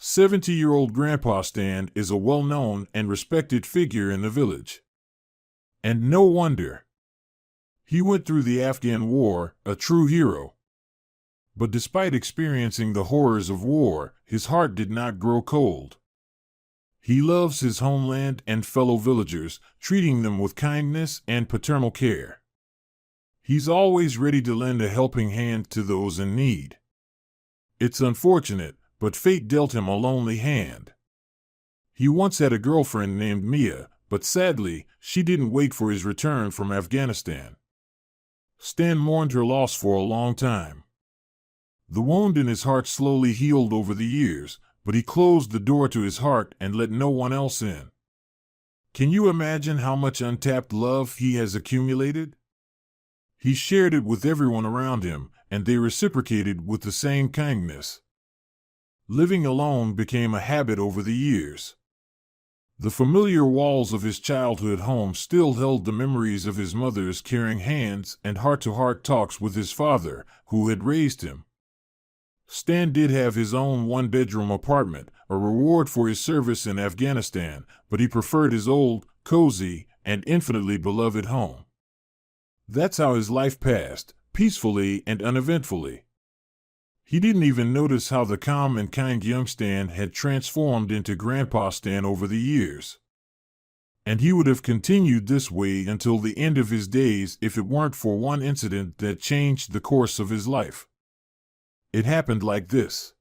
70-year-old Grandpa Stan is a well-known and respected figure in the village. And no wonder. He went through the Afghan War, a true hero. But despite experiencing the horrors of war, his heart did not grow cold. He loves his homeland and fellow villagers, treating them with kindness and paternal care. He's always ready to lend a helping hand to those in need. It's unfortunate, but fate dealt him a lonely hand. He once had a girlfriend named Mia, but sadly, she didn't wait for his return from Afghanistan. Stan mourned her loss for a long time. The wound in his heart slowly healed over the years, but he closed the door to his heart and let no one else in. Can you imagine how much untapped love he has accumulated? He shared it with everyone around him, and they reciprocated with the same kindness. Living alone became a habit over the years. The familiar walls of his childhood home still held the memories of his mother's caring hands and heart-to-heart talks with his father, who had raised him. Stan did have his own one-bedroom apartment, a reward for his service in Afghanistan, but he preferred his old, cozy, and infinitely beloved home. That's how his life passed, peacefully and uneventfully. He didn't even notice how the calm and kind young Stan had transformed into Grandpa Stan over the years. And he would have continued this way until the end of his days if it weren't for one incident that changed the course of his life. It happened like this.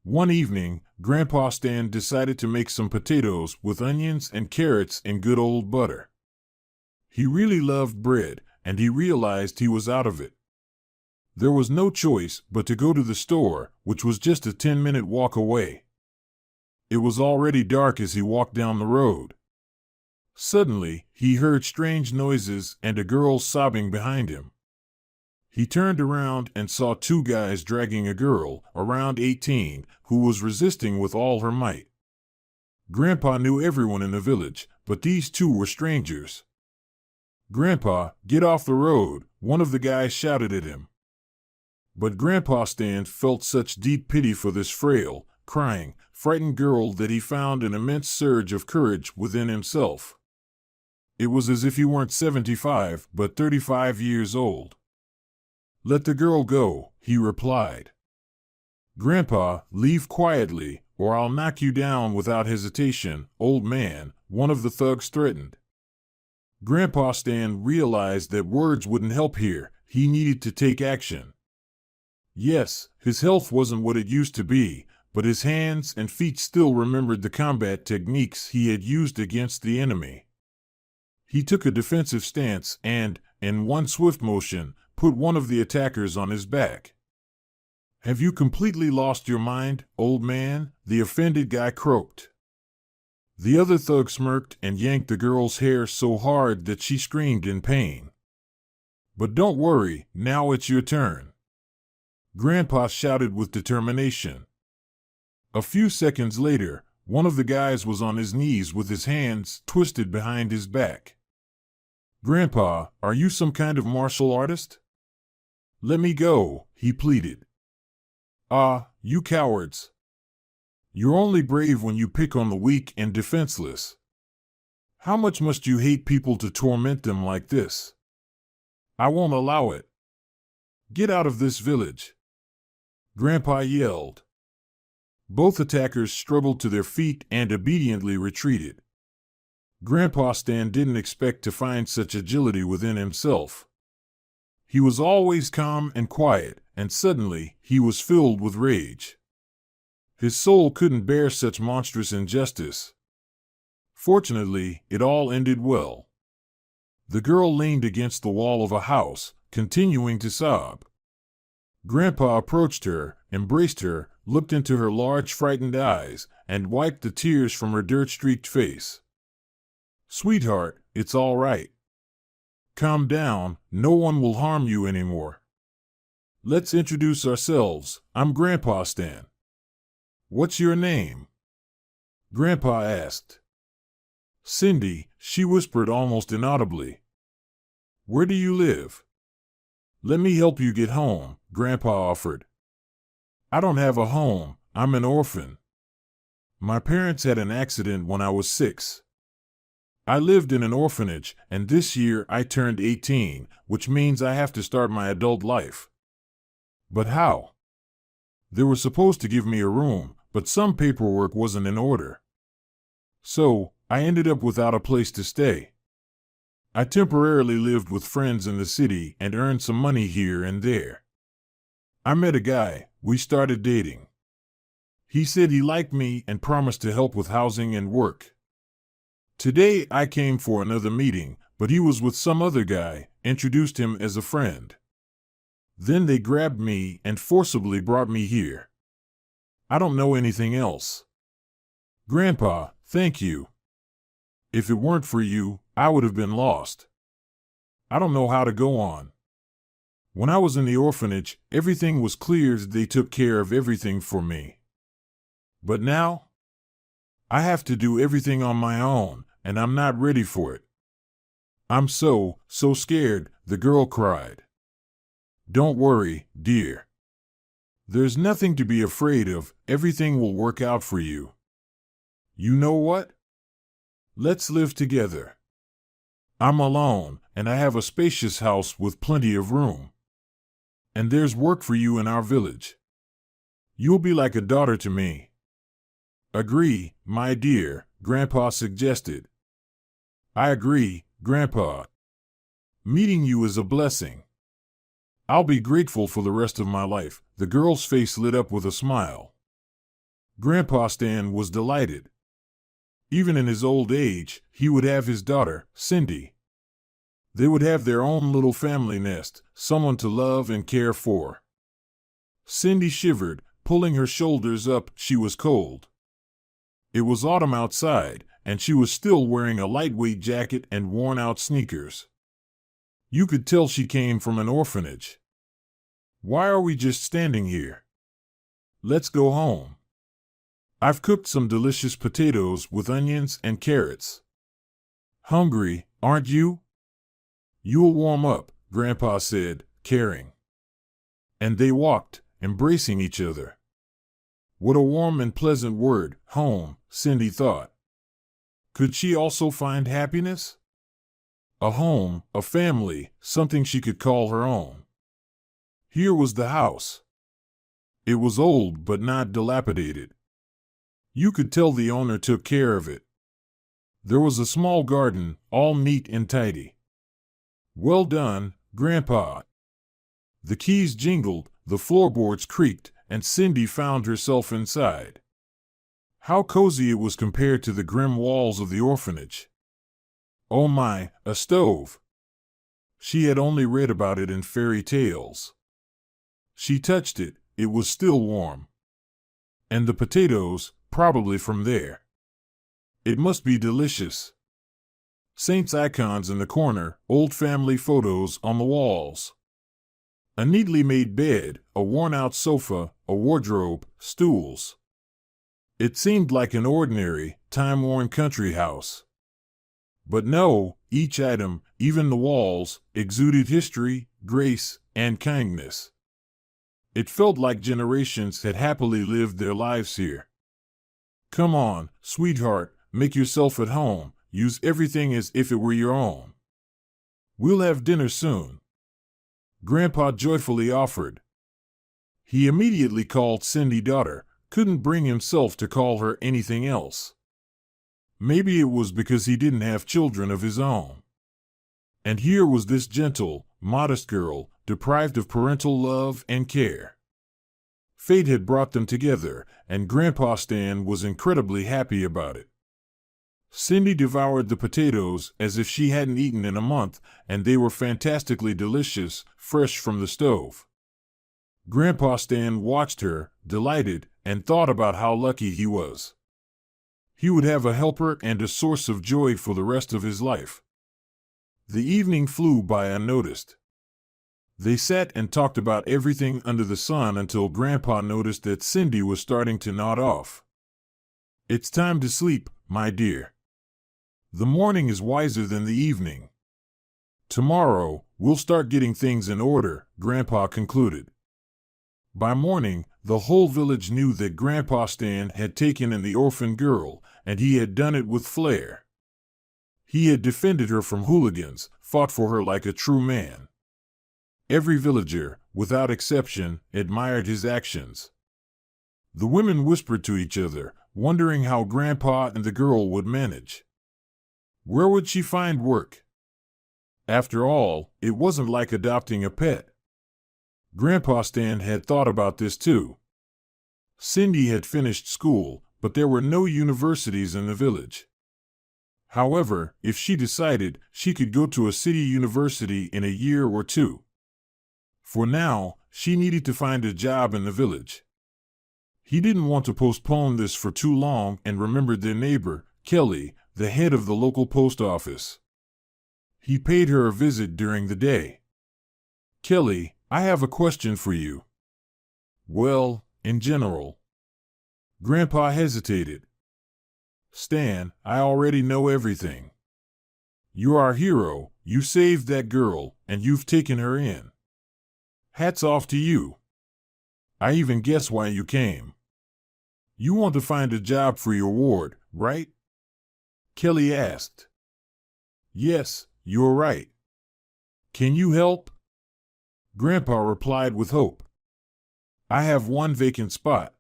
One evening, Grandpa Stan decided to make some potatoes with onions and carrots and good old butter. He really loved bread, and he realized he was out of it. There was no choice but to go to the store, which was just a 10-minute walk away. It was already dark as he walked down the road. Suddenly, he heard strange noises and a girl sobbing behind him. He turned around and saw two guys dragging a girl, around 18, who was resisting with all her might. Grandpa knew everyone in the village, but these two were strangers. "Grandpa, get off the road," one of the guys shouted at him. But Grandpa Stan felt such deep pity for this frail, crying, frightened girl that he found an immense surge of courage within himself. It was as if he weren't 75, but 35 years old. "Let the girl go," he replied. "Grandpa, leave quietly, or I'll knock you down without hesitation, old man," one of the thugs threatened. Grandpa Stan realized that words wouldn't help here. He needed to take action. Yes, his health wasn't what it used to be, but his hands and feet still remembered the combat techniques he had used against the enemy. He took a defensive stance and, in one swift motion, put one of the attackers on his back. "Have you completely lost your mind, old man?" the offended guy croaked. The other thug smirked and yanked the girl's hair so hard that she screamed in pain. "But don't worry, now it's your turn," Grandpa shouted with determination. A few seconds later, one of the guys was on his knees with his hands twisted behind his back. "Grandpa, are you some kind of martial artist?" "Let me go," he pleaded. "Ah, you cowards. You're only brave when you pick on the weak and defenseless. How much must you hate people to torment them like this? I won't allow it. Get out of this village," Grandpa yelled. Both attackers struggled to their feet and obediently retreated. Grandpa Stan didn't expect to find such agility within himself. He was always calm and quiet, and suddenly he was filled with rage. His soul couldn't bear such monstrous injustice. Fortunately, it all ended well. The girl leaned against the wall of a house, continuing to sob. Grandpa approached her, embraced her, looked into her large frightened eyes, and wiped the tears from her dirt-streaked face. "Sweetheart, it's all right. Calm down, no one will harm you anymore. Let's introduce ourselves. I'm Grandpa Stan." "What's your name?" Grandpa asked. "Cindy," she whispered almost inaudibly. "Where do you live?" "Let me help you get home," Grandpa offered. "I don't have a home, I'm an orphan." My parents had an accident when I was 6. I lived in an orphanage, and this year I turned 18, which means I have to start my adult life. But how? They were supposed to give me a room, but some paperwork wasn't in order. So, I ended up without a place to stay. I temporarily lived with friends in the city and earned some money here and there. I met a guy, we started dating. He said he liked me and promised to help with housing and work. Today I came for another meeting, but he was with some other guy, introduced him as a friend. Then they grabbed me and forcibly brought me here. I don't know anything else. Grandpa, thank you. If it weren't for you, I would have been lost. I don't know how to go on. When I was in the orphanage, everything was clear as they took care of everything for me. But now, I have to do everything on my own, and I'm not ready for it. I'm so scared, the girl cried. Don't worry, dear. There's nothing to be afraid of, everything will work out for you. You know what? Let's live together. I'm alone, and I have a spacious house with plenty of room. And there's work for you in our village. You'll be like a daughter to me. Agree, my dear, Grandpa suggested. I agree, Grandpa. Meeting you is a blessing. I'll be grateful for the rest of my life. The girl's face lit up with a smile. Grandpa Stan was delighted. Even in his old age, he would have his daughter, Cindy. They would have their own little family nest, someone to love and care for. Cindy shivered, pulling her shoulders up. She was cold. It was autumn outside, and she was still wearing a lightweight jacket and worn-out sneakers. You could tell she came from an orphanage. Why are we just standing here? Let's go home. I've cooked some delicious potatoes with onions and carrots. Hungry, aren't you? You'll warm up, Grandpa said, caring. And they walked, embracing each other. What a warm and pleasant word, home, Cindy thought. Could she also find happiness? A home, a family, something she could call her own. Here was the house. It was old but not dilapidated. You could tell the owner took care of it. There was a small garden, all neat and tidy. Well done, Grandpa. The keys jingled, the floorboards creaked, and Cindy found herself inside. How cozy it was compared to the grim walls of the orphanage. Oh my, a stove! She had only read about it in fairy tales. She touched it, it was still warm. And the potatoes, probably from there. It must be delicious. Saints' icons in the corner, old family photos on the walls. A neatly made bed, a worn-out sofa, a wardrobe, stools. It seemed like an ordinary, time-worn country house. But no, each item, even the walls, exuded history, grace, and kindness. It felt like generations had happily lived their lives here. Come on, sweetheart, make yourself at home, use everything as if it were your own. We'll have dinner soon. Grandpa joyfully offered. He immediately called Cindy daughter, couldn't bring himself to call her anything else. Maybe it was because he didn't have children of his own. And here was this gentle, modest girl, deprived of parental love and care. Fate had brought them together, and Grandpa Stan was incredibly happy about it. Cindy devoured the potatoes as if she hadn't eaten in a month, and they were fantastically delicious, fresh from the stove. Grandpa Stan watched her, delighted, and thought about how lucky he was. He would have a helper and a source of joy for the rest of his life. The evening flew by unnoticed. They sat and talked about everything under the sun until Grandpa noticed that Cindy was starting to nod off. It's time to sleep, my dear. The morning is wiser than the evening. Tomorrow, we'll start getting things in order, Grandpa concluded. By morning, the whole village knew that Grandpa Stan had taken in the orphan girl, and he had done it with flair. He had defended her from hooligans, fought for her like a true man. Every villager, without exception, admired his actions. The women whispered to each other, wondering how Grandpa and the girl would manage. Where would she find work? After all, it wasn't like adopting a pet. Grandpa Stan had thought about this too. Cindy had finished school, but there were no universities in the village. However, if she decided, she could go to a city university in a year or two. For now, she needed to find a job in the village. He didn't want to postpone this for too long and remembered their neighbor, Kelly, the head of the local post office. He paid her a visit during the day. "Kelly, I have a question for you." "Well, in general." Grandpa hesitated. "Stan, I already know everything. You're our hero, you saved that girl, and you've taken her in. Hats off to you. I even guess why you came. You want to find a job for your ward, right?" Kelly asked. "Yes, you're right. Can you help?" Grandpa replied with hope. "I have one vacant spot.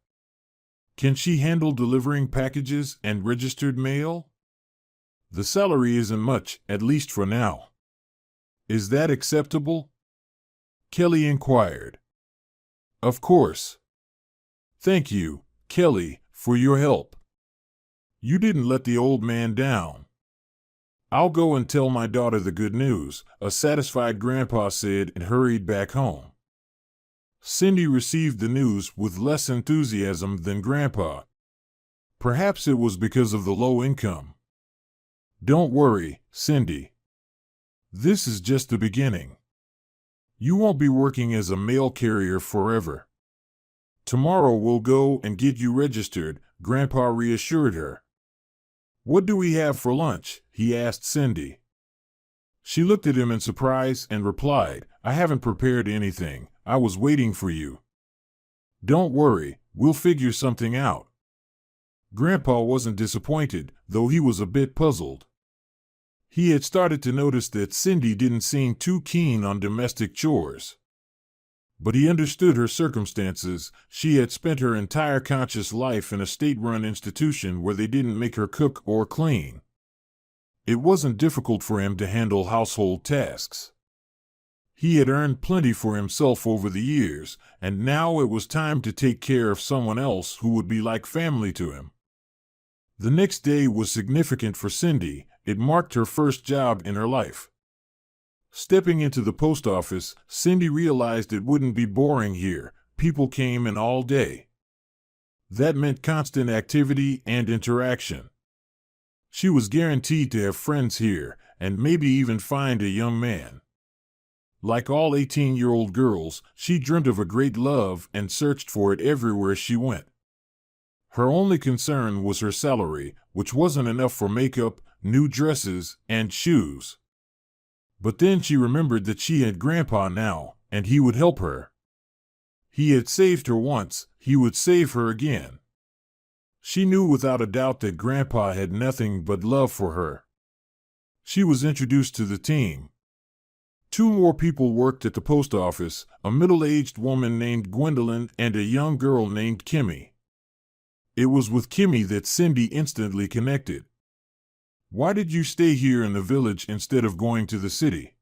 Can she handle delivering packages and registered mail? The salary isn't much, at least for now. Is that acceptable?" Kelly inquired. "Of course. Thank you, Kelly, for your help. You didn't let the old man down." "I'll go and tell my daughter the good news," a satisfied grandpa said and hurried back home. Cindy received the news with less enthusiasm than Grandpa. Perhaps it was because of the low income. "Don't worry, Cindy. This is just the beginning. You won't be working as a mail carrier forever. Tomorrow we'll go and get you registered," Grandpa reassured her. "What do we have for lunch?" he asked Cindy. She looked at him in surprise and replied, "I haven't prepared anything. I was waiting for you." "Don't worry, we'll figure something out." Grandpa wasn't disappointed, though he was a bit puzzled. He had started to notice that Cindy didn't seem too keen on domestic chores. But he understood her circumstances. She had spent her entire conscious life in a state-run institution where they didn't make her cook or clean. It wasn't difficult for him to handle household tasks. He had earned plenty for himself over the years, and now it was time to take care of someone else who would be like family to him. The next day was significant for Cindy. It marked her first job in her life. Stepping into the post office, Cindy realized it wouldn't be boring here. People came in all day. That meant constant activity and interaction. She was guaranteed to have friends here, and maybe even find a young man. Like all 18-year-old girls, she dreamt of a great love and searched for it everywhere she went. Her only concern was her salary, which wasn't enough for makeup, new dresses, and shoes. But then she remembered that she had Grandpa now, and he would help her. He had saved her once, he would save her again. She knew without a doubt that Grandpa had nothing but love for her. She was introduced to the team. 2 more people worked at the post office, a middle-aged woman named Gwendolyn and a young girl named Kimmy. It was with Kimmy that Cindy instantly connected. "Why did you stay here in the village instead of going to the city?"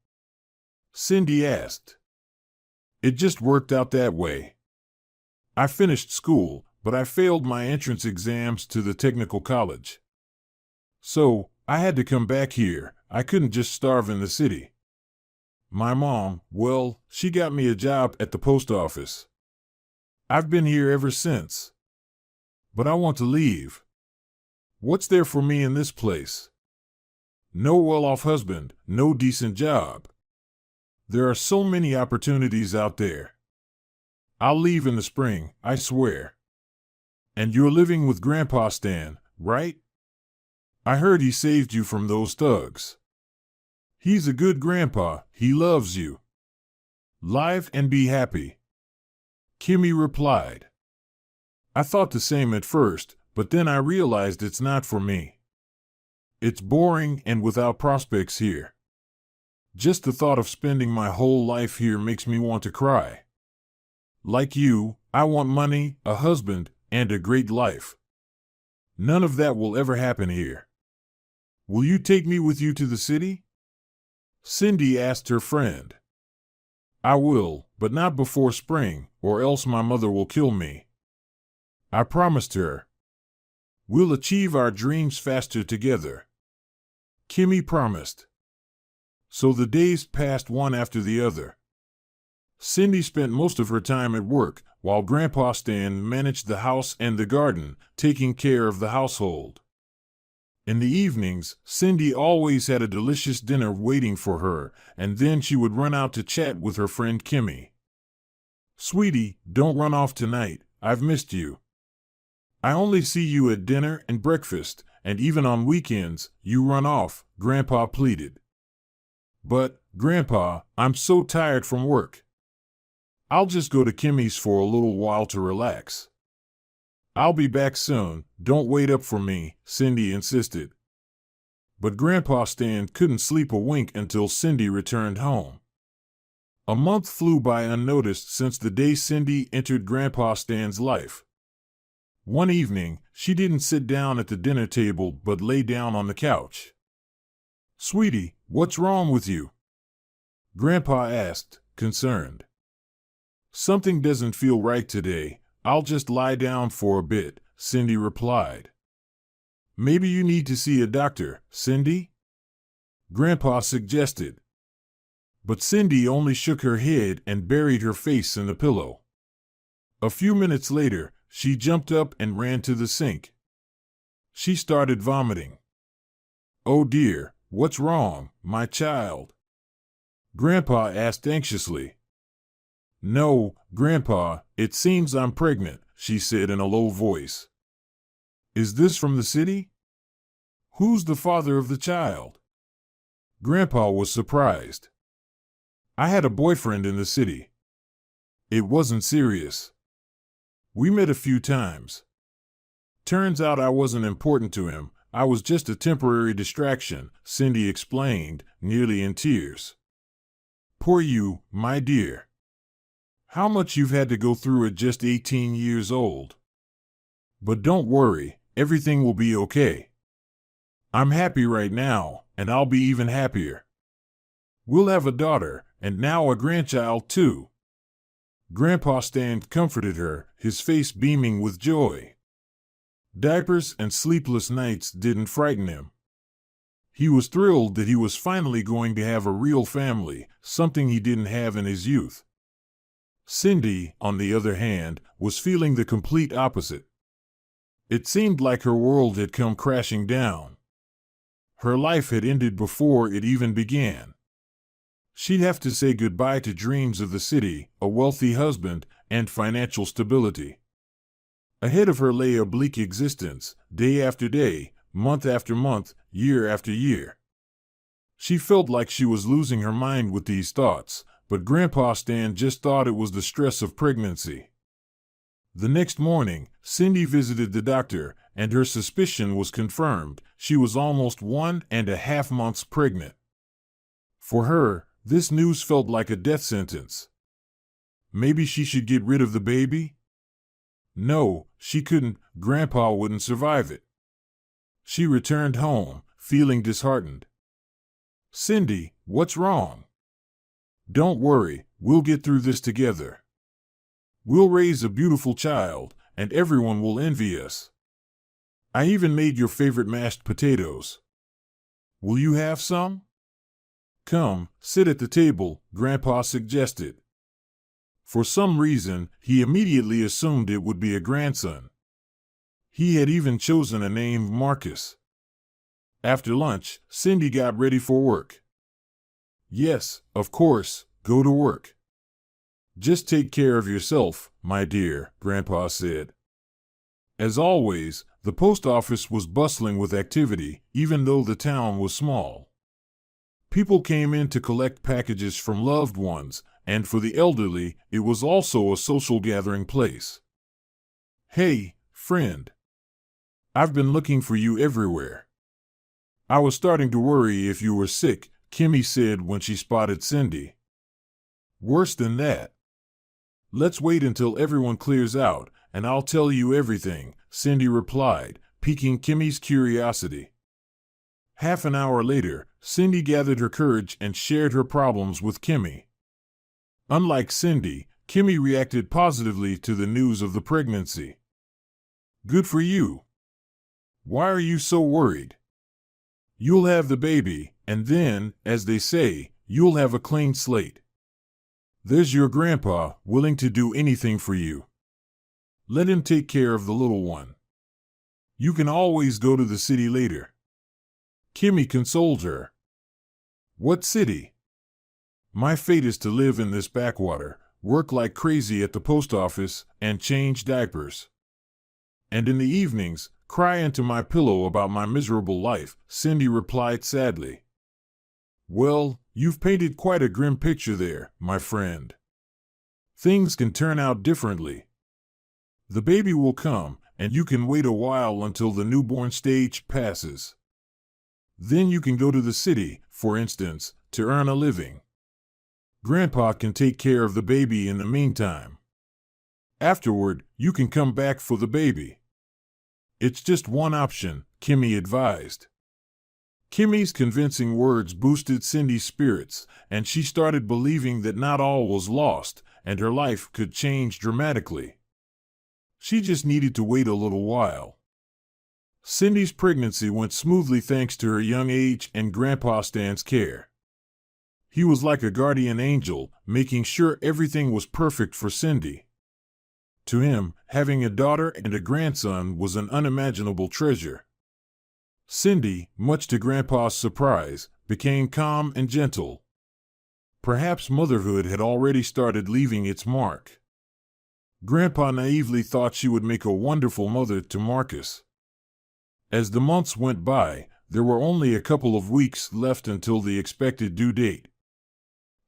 Cindy asked. "It just worked out that way. I finished school, but I failed my entrance exams to the technical college. So, I had to come back here. I couldn't just starve in the city. My mom, well, she got me a job at the post office. I've been here ever since. But I want to leave. What's there for me in this place? No well-off husband, no decent job. There are so many opportunities out there. I'll leave in the spring, I swear." "And you're living with Grandpa Stan, right? I heard he saved you from those thugs. He's a good grandpa, he loves you. Live and be happy." Kimmy replied. I thought the same at first, but then I realized it's not for me. It's boring and without prospects here. Just the thought of spending my whole life here makes me want to cry. Like you, I want money, a husband, and a great life. None of that will ever happen here. Will you take me with you to the city? Cindy asked her friend. I will, but not before spring, or else my mother will kill me. I promised her. We'll achieve our dreams faster together. Kimmy promised. So the days passed one after the other. Cindy spent most of her time at work, while Grandpa Stan managed the house and the garden, taking care of the household. In the evenings, Cindy always had a delicious dinner waiting for her, and then she would run out to chat with her friend Kimmy. Sweetie, don't run off tonight, I've missed you. I only see you at dinner and breakfast, and even on weekends, you run off, Grandpa pleaded. But, Grandpa, I'm so tired from work. I'll just go to Kimmy's for a little while to relax. I'll be back soon, don't wait up for me, Cindy insisted. But Grandpa Stan couldn't sleep a wink until Cindy returned home. A month flew by unnoticed since the day Cindy entered Grandpa Stan's life. One evening, she didn't sit down at the dinner table but lay down on the couch. Sweetie, what's wrong with you? Grandpa asked, concerned. Something doesn't feel right today. I'll just lie down for a bit, Cindy replied. Maybe you need to see a doctor, Cindy? Grandpa suggested. But Cindy only shook her head and buried her face in the pillow. A few minutes later, she jumped up and ran to the sink. She started vomiting. Oh dear, what's wrong, my child? Grandpa asked anxiously. No, Grandpa, it seems I'm pregnant, she said in a low voice. Is this from the city? Who's the father of the child? Grandpa was surprised. I had a boyfriend in the city. It wasn't serious. We met a few times. Turns out I wasn't important to him. I was just a temporary distraction, Cindy explained, nearly in tears. Poor you, my dear. How much you've had to go through at just 18 years old. But don't worry, everything will be okay. I'm happy right now, and I'll be even happier. We'll have a daughter, and now a grandchild too. Grandpa Stan comforted her, his face beaming with joy. Diapers and sleepless nights didn't frighten him. He was thrilled that he was finally going to have a real family, something he didn't have in his youth. Cindy, on the other hand, was feeling the complete opposite. It seemed like her world had come crashing down. Her life had ended before it even began. She'd have to say goodbye to dreams of the city, a wealthy husband, and financial stability. Ahead of her lay a bleak existence, day after day, month after month, year after year. She felt like she was losing her mind with these thoughts, but Grandpa Stan just thought it was the stress of pregnancy. The next morning, Cindy visited the doctor, and her suspicion was confirmed. She was almost 1.5 months pregnant. For her, this news felt like a death sentence. Maybe she should get rid of the baby? No, she couldn't. Grandpa wouldn't survive it. She returned home, feeling disheartened. Cindy, what's wrong? Don't worry, we'll get through this together. We'll raise a beautiful child, and everyone will envy us. I even made your favorite mashed potatoes. Will you have some? Come, sit at the table, Grandpa suggested. For some reason, he immediately assumed it would be a grandson. He had even chosen a name, Marcus. After lunch, Cindy got ready for work. Yes, of course, go to work. Just take care of yourself, my dear, Grandpa said. As always, the post office was bustling with activity, even though the town was small. People came in to collect packages from loved ones, and for the elderly, it was also a social gathering place. "Hey, friend. I've been looking for you everywhere. I was starting to worry if you were sick," Kimmy said when she spotted Cindy. "Worse than that. Let's wait until everyone clears out, and I'll tell you everything," Cindy replied, piquing Kimmy's curiosity. Half an hour later, Cindy gathered her courage and shared her problems with Kimmy. Unlike Cindy, Kimmy reacted positively to the news of the pregnancy. "Good for you. Why are you so worried? You'll have the baby, and then, as they say, you'll have a clean slate. There's your grandpa, willing to do anything for you. Let him take care of the little one. You can always go to the city later." Kimmy consoled her. "What city? My fate is to live in this backwater, work like crazy at the post office, and change diapers. And in the evenings, cry into my pillow about my miserable life," Cindy replied sadly. "Well, you've painted quite a grim picture there, my friend. Things can turn out differently. The baby will come, and you can wait a while until the newborn stage passes. Then you can go to the city, for instance, to earn a living. Grandpa can take care of the baby in the meantime. Afterward, you can come back for the baby. It's just one option," Kimmy advised. Kimmy's convincing words boosted Cindy's spirits, and she started believing that not all was lost, and her life could change dramatically. She just needed to wait a little while. Cindy's pregnancy went smoothly thanks to her young age and Grandpa Stan's care. He was like a guardian angel, making sure everything was perfect for Cindy. To him, having a daughter and a grandson was an unimaginable treasure. Cindy, much to Grandpa's surprise, became calm and gentle. Perhaps motherhood had already started leaving its mark. Grandpa naively thought she would make a wonderful mother to Marcus. As the months went by, there were only a couple of weeks left until the expected due date.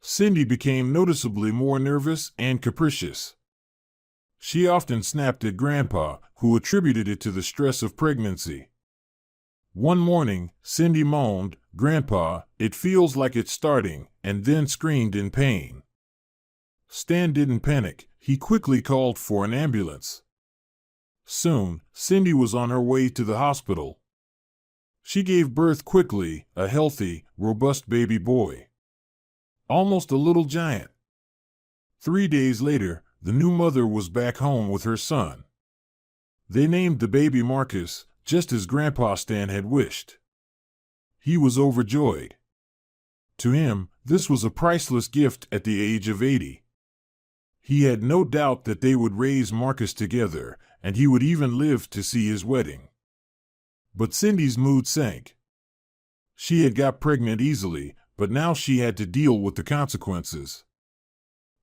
Cindy became noticeably more nervous and capricious. She often snapped at Grandpa, who attributed it to the stress of pregnancy. One morning, Cindy moaned, "Grandpa, it feels like it's starting," and then screamed in pain. Stan didn't panic. He quickly called for an ambulance. Soon, Cindy was on her way to the hospital. She gave birth quickly, a healthy, robust baby boy. Almost a little giant. 3 days later, the new mother was back home with her son. They named the baby Marcus, just as Grandpa Stan had wished. He was overjoyed. To him, this was a priceless gift at the age of 80. He had no doubt that they would raise Marcus together, and he would even live to see his wedding. But Cindy's mood sank. She had got pregnant easily, but now she had to deal with the consequences.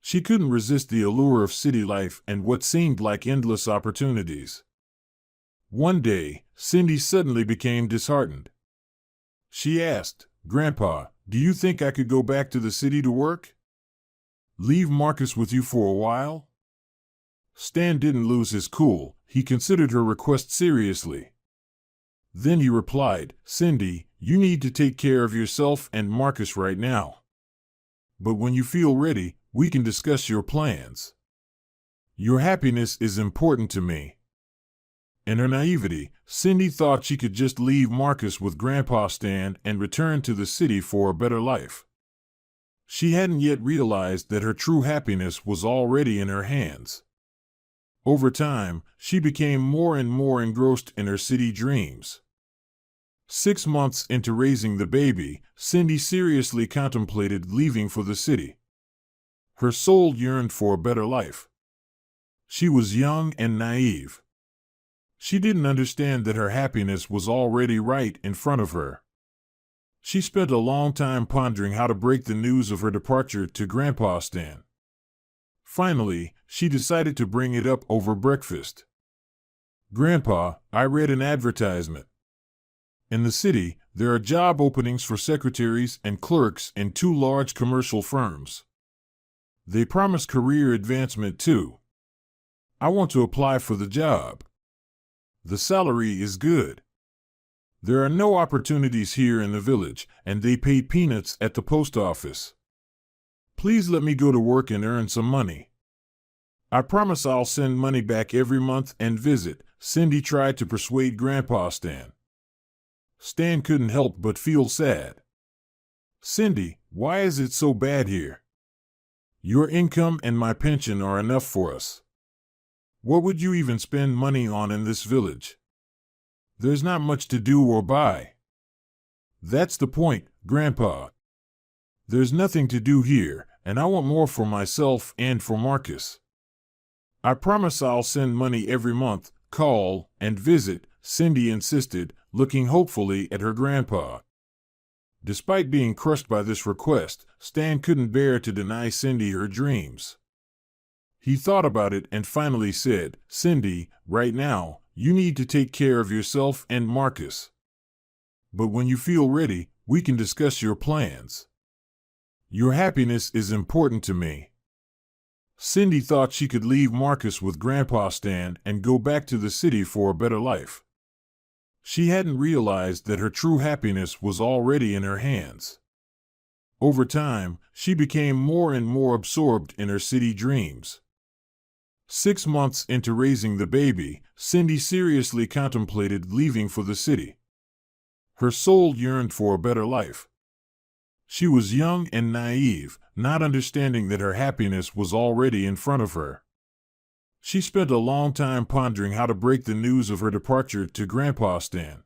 She couldn't resist the allure of city life and what seemed like endless opportunities. One day, Cindy suddenly became disheartened. She asked, "Grandpa, do you think I could go back to the city to work? Leave Marcus with you for a while?" Stan didn't lose his cool. He considered her request seriously. Then he replied, "Cindy, you need to take care of yourself and Marcus right now. But when you feel ready, we can discuss your plans. Your happiness is important to me." In her naivety, Cindy thought she could just leave Marcus with Grandpa Stan and return to the city for a better life. She hadn't yet realized that her true happiness was already in her hands. Over time, she became more and more engrossed in her city dreams. 6 months into raising the baby, Cindy seriously contemplated leaving for the city. Her soul yearned for a better life. She was young and naive. She didn't understand that her happiness was already right in front of her. She spent a long time pondering how to break the news of her departure to Grandpa Stan. Finally, she decided to bring it up over breakfast. "Grandpa, I read an advertisement. In the city, there are job openings for secretaries and clerks in 2 large commercial firms. They promise career advancement too. I want to apply for the job. The salary is good. There are no opportunities here in the village, and they pay peanuts at the post office. Please let me go to work and earn some money. I promise I'll send money back every month and visit. Cindy tried to persuade Grandpa Stan. Stan couldn't help but feel sad. Cindy, why is it so bad here? Your income and my pension are enough for us. What would you even spend money on in this village? There's not much to do or buy. That's the point, Grandpa. There's nothing to do here, and I want more for myself and for Marcus. I promise I'll send money every month, call, and visit, Cindy insisted, looking hopefully at her grandpa. Despite being crushed by this request, Stan couldn't bear to deny Cindy her dreams. He thought about it and finally said, Cindy, right now, you need to take care of yourself and Marcus. But when you feel ready, we can discuss your plans. Your happiness is important to me. Cindy thought she could leave Marcus with Grandpa Stan and go back to the city for a better life. She hadn't realized that her true happiness was already in her hands. Over time, she became more and more absorbed in her city dreams. 6 months into raising the baby, Cindy seriously contemplated leaving for the city. Her soul yearned for a better life. She was young and naive, not understanding that her happiness was already in front of her. She spent a long time pondering how to break the news of her departure to Grandpa Stan.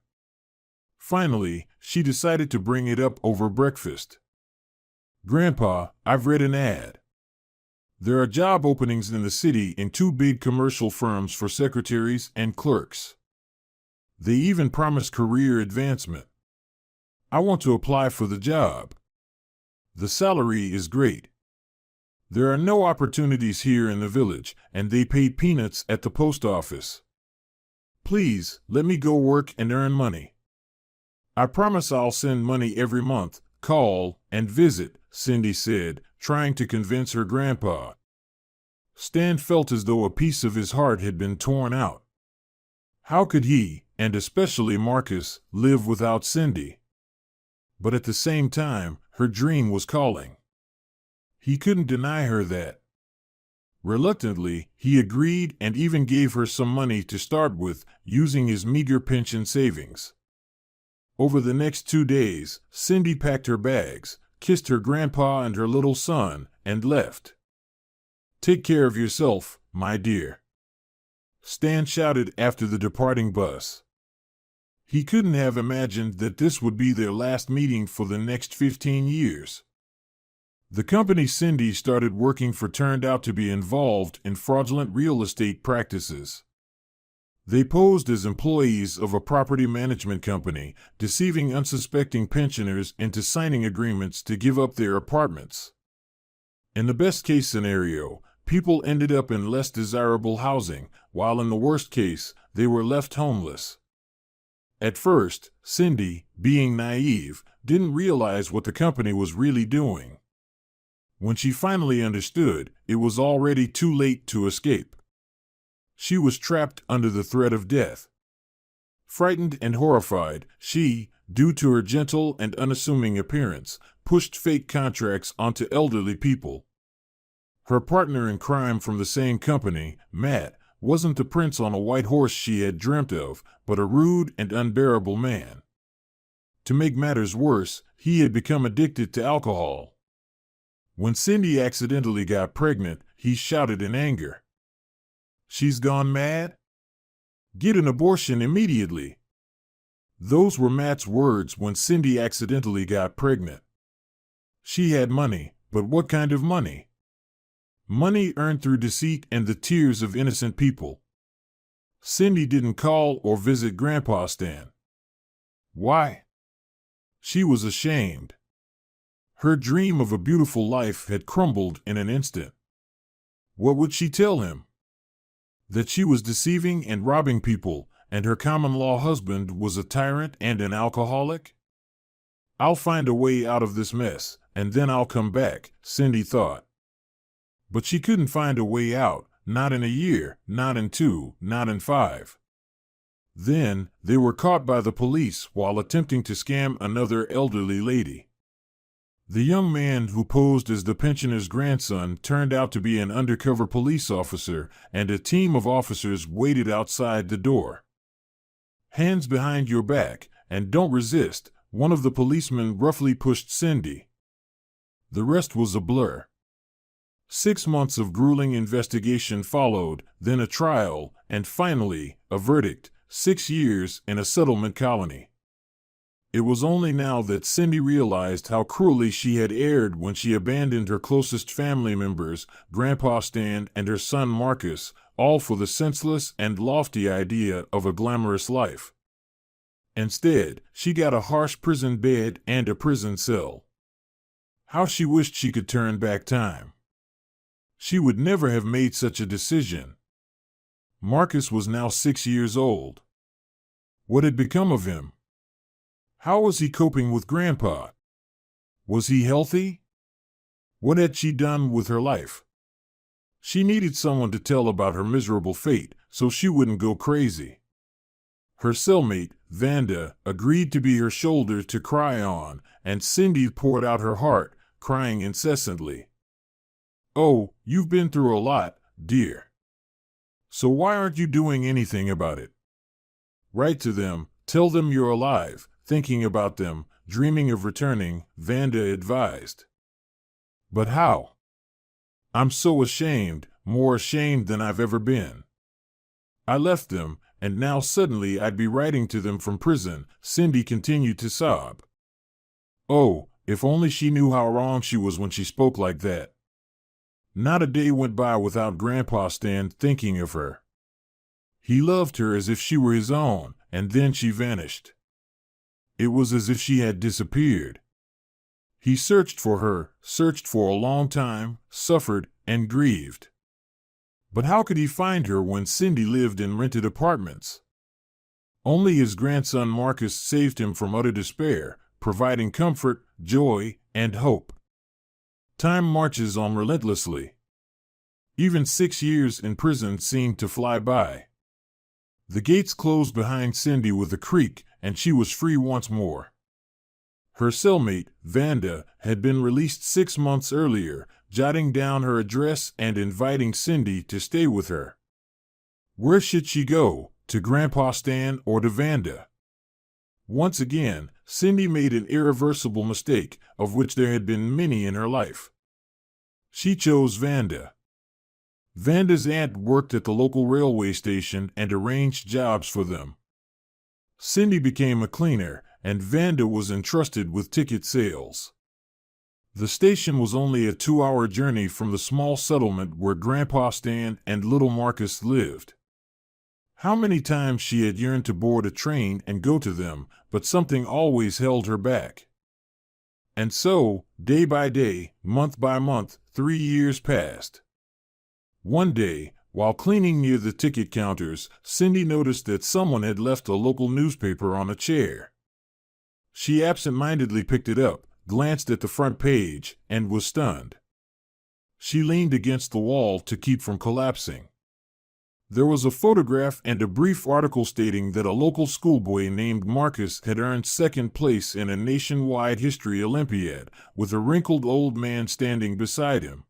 Finally, she decided to bring it up over breakfast. Grandpa, I've read an ad. There are job openings in the city in 2 big commercial firms for secretaries and clerks. They even promise career advancement. I want to apply for the job. The salary is great. There are no opportunities here in the village, and they pay peanuts at the post office. Please, let me go work and earn money. I promise I'll send money every month, call, and visit, Cindy said, trying to convince her grandpa. Stan felt as though a piece of his heart had been torn out. How could he, and especially Marcus, live without Cindy? But at the same time, her dream was calling. He couldn't deny her that. Reluctantly, he agreed and even gave her some money to start with, using his meager pension savings. Over the next 2 days, Cindy packed her bags, kissed her grandpa and her little son, and left. Take care of yourself, my dear, Stan shouted after the departing bus. He couldn't have imagined that this would be their last meeting for the next 15 years. The company Cindy started working for turned out to be involved in fraudulent real estate practices. They posed as employees of a property management company, deceiving unsuspecting pensioners into signing agreements to give up their apartments. In the best-case scenario, people ended up in less desirable housing, while in the worst case, they were left homeless. At first, Cindy, being naive, didn't realize what the company was really doing. When she finally understood, it was already too late to escape. She was trapped under the threat of death. Frightened and horrified, she, due to her gentle and unassuming appearance, pushed fake contracts onto elderly people. Her partner in crime from the same company, Matt, wasn't the prince on a white horse she had dreamt of, but a rude and unbearable man. To make matters worse, he had become addicted to alcohol. When Cindy accidentally got pregnant, he shouted in anger. "She's gone mad? Get an abortion immediately." Those were Matt's words when Cindy accidentally got pregnant. She had money, but what kind of money? Money earned through deceit and the tears of innocent people. Cindy didn't call or visit Grandpa Stan. Why? She was ashamed. Her dream of a beautiful life had crumbled in an instant. What would she tell him? That she was deceiving and robbing people, and her common-law husband was a tyrant and an alcoholic? I'll find a way out of this mess, and then I'll come back, Cindy thought. But she couldn't find a way out, not in a year, not in 2, not in 5. Then, they were caught by the police while attempting to scam another elderly lady. The young man who posed as the pensioner's grandson turned out to be an undercover police officer, and a team of officers waited outside the door. "Hands behind your back, and don't resist," one of the policemen roughly pushed Cindy. The rest was a blur. 6 months of grueling investigation followed, then a trial, and finally, a verdict: 6 years in a settlement colony. It was only now that Cindy realized how cruelly she had erred when she abandoned her closest family members, Grandpa Stan and her son Marcus, all for the senseless and lofty idea of a glamorous life. Instead, she got a harsh prison bed and a prison cell. How she wished she could turn back time. She would never have made such a decision. Marcus was now 6 years old. What had become of him? How was he coping with Grandpa? Was he healthy? What had she done with her life? She needed someone to tell about her miserable fate, so she wouldn't go crazy. Her cellmate, Vanda, agreed to be her shoulder to cry on, and Cindy poured out her heart, crying incessantly. "Oh, you've been through a lot, dear. So why aren't you doing anything about it? Write to them, tell them you're alive, thinking about them, dreaming of returning," Vanda advised. "But how? I'm so ashamed, more ashamed than I've ever been. I left them, and now suddenly I'd be writing to them from prison," Cindy continued to sob. Oh, if only she knew how wrong she was when she spoke like that. Not a day went by without Grandpa Stan thinking of her. He loved her as if she were his own, and then she vanished. It was as if she had disappeared. He searched for her, searched for a long time, suffered, and grieved. But how could he find her when Cindy lived in rented apartments? Only his grandson Marcus saved him from utter despair, providing comfort, joy, and hope. Time marches on relentlessly. Even 6 years in prison seemed to fly by. The gates closed behind Cindy with a creak, and she was free once more. Her cellmate, Vanda, had been released 6 months earlier, jotting down her address and inviting Cindy to stay with her. Where should she go, to Grandpa Stan or to Vanda? Once again, Cindy made an irreversible mistake, of which there had been many in her life. She chose Vanda. Vanda's aunt worked at the local railway station and arranged jobs for them. Cindy became a cleaner, and Vanda was entrusted with ticket sales. The station was only a 2-hour journey from the small settlement where Grandpa Stan and little Marcus lived. How many times she had yearned to board a train and go to them, but something always held her back. And so, day by day, month by month, 3 years passed. One day, while cleaning near the ticket counters, Cindy noticed that someone had left a local newspaper on a chair. She absent-mindedly picked it up, glanced at the front page, and was stunned. She leaned against the wall to keep from collapsing. There was a photograph and a brief article stating that a local schoolboy named Marcus had earned 2nd place in a nationwide history Olympiad, with a wrinkled old man standing beside him.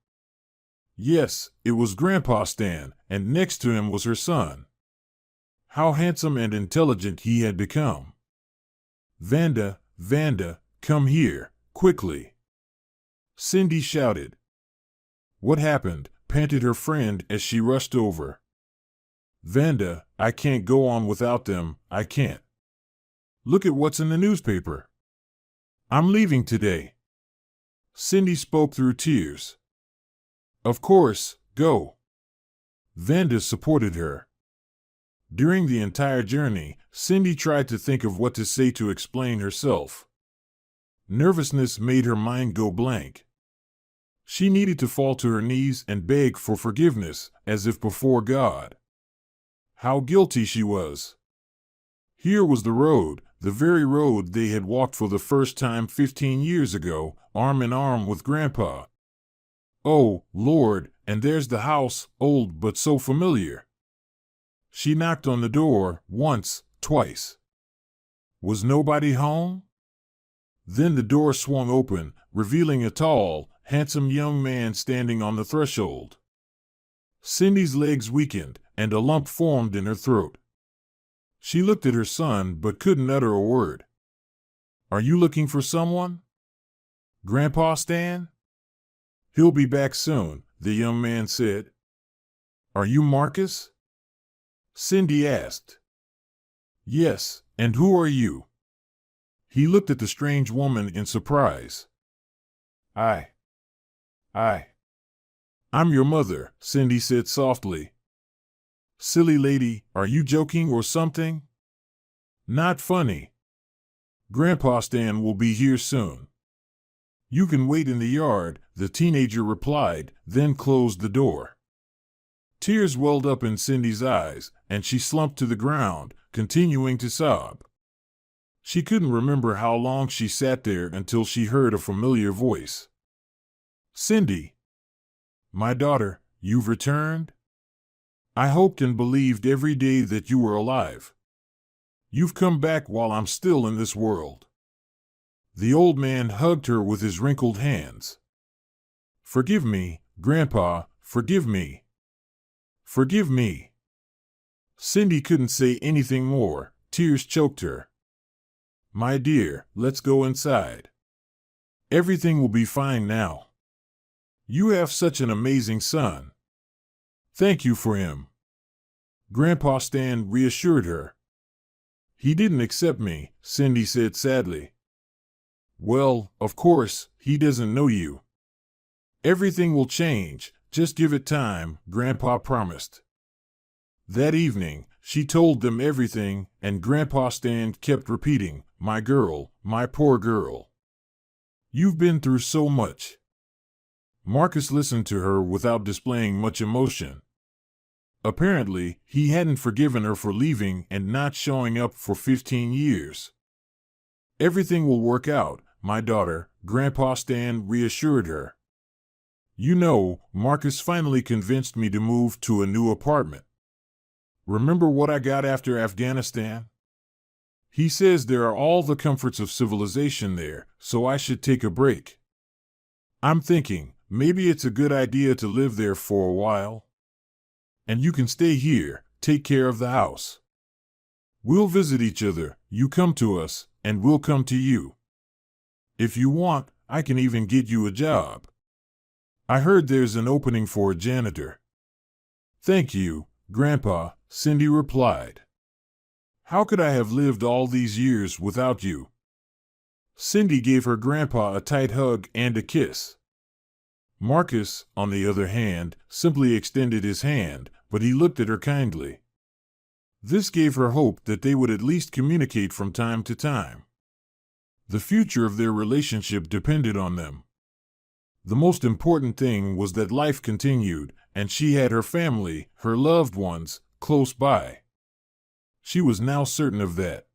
Yes, it was Grandpa Stan, and next to him was her son. How handsome and intelligent he had become. "Vanda, Vanda, come here, quickly," Cindy shouted. "What happened?" panted her friend as she rushed over. "Vanda, I can't go on without them, I can't. Look at what's in the newspaper. I'm leaving today." Cindy spoke through tears. "Of course, go." Vanda supported her. During the entire journey, Cindy tried to think of what to say to explain herself. Nervousness made her mind go blank. She needed to fall to her knees and beg for forgiveness, as if before God. How guilty she was. Here was the road, the very road they had walked for the first time 15 years ago, arm in arm with Grandpa. Oh, Lord, and there's the house, old but so familiar. She knocked on the door once, twice. Was nobody home? Then the door swung open, revealing a tall, handsome young man standing on the threshold. Cindy's legs weakened, and a lump formed in her throat. She looked at her son but couldn't utter a word. "Are you looking for someone? Grandpa Stan?" "He'll be back soon," the young man said. "Are you Marcus?" Cindy asked. "Yes, and who are you?" He looked at the strange woman in surprise. I'm your mother," Cindy said softly. "Silly lady, are you joking or something?" "Not funny. Grandpa Stan will be here soon." "You can wait in the yard," the teenager replied, then closed the door. Tears welled up in Cindy's eyes, and she slumped to the ground, continuing to sob. She couldn't remember how long she sat there until she heard a familiar voice. "Cindy, my daughter, you've returned? I hoped and believed every day that you were alive. You've come back while I'm still in this world." The old man hugged her with his wrinkled hands. "Forgive me, Grandpa, forgive me. Forgive me." Cindy couldn't say anything more, tears choked her. "My dear, let's go inside. Everything will be fine now. You have such an amazing son. Thank you for him." Grandpa Stan reassured her. "He didn't accept me," Cindy said sadly. "Well, of course, he doesn't know you. Everything will change, just give it time," Grandpa promised. That evening, she told them everything, and Grandpa Stan kept repeating, "My girl, my poor girl. You've been through so much." Marcus listened to her without displaying much emotion. Apparently, he hadn't forgiven her for leaving and not showing up for 15 years. "Everything will work out, my daughter," Grandpa Stan reassured her. "You know, Marcus finally convinced me to move to a new apartment. Remember what I got after Afghanistan? He says there are all the comforts of civilization there, so I should take a break. I'm thinking, maybe it's a good idea to live there for a while. And you can stay here, take care of the house. We'll visit each other, you come to us, and we'll come to you. If you want, I can even get you a job. I heard there's an opening for a janitor." "Thank you, Grandpa," Cindy replied. "How could I have lived all these years without you?" Cindy gave her grandpa a tight hug and a kiss. Marcus, on the other hand, simply extended his hand, but he looked at her kindly. This gave her hope that they would at least communicate from time to time. The future of their relationship depended on them. The most important thing was that life continued, and she had her family, her loved ones, close by. She was now certain of that.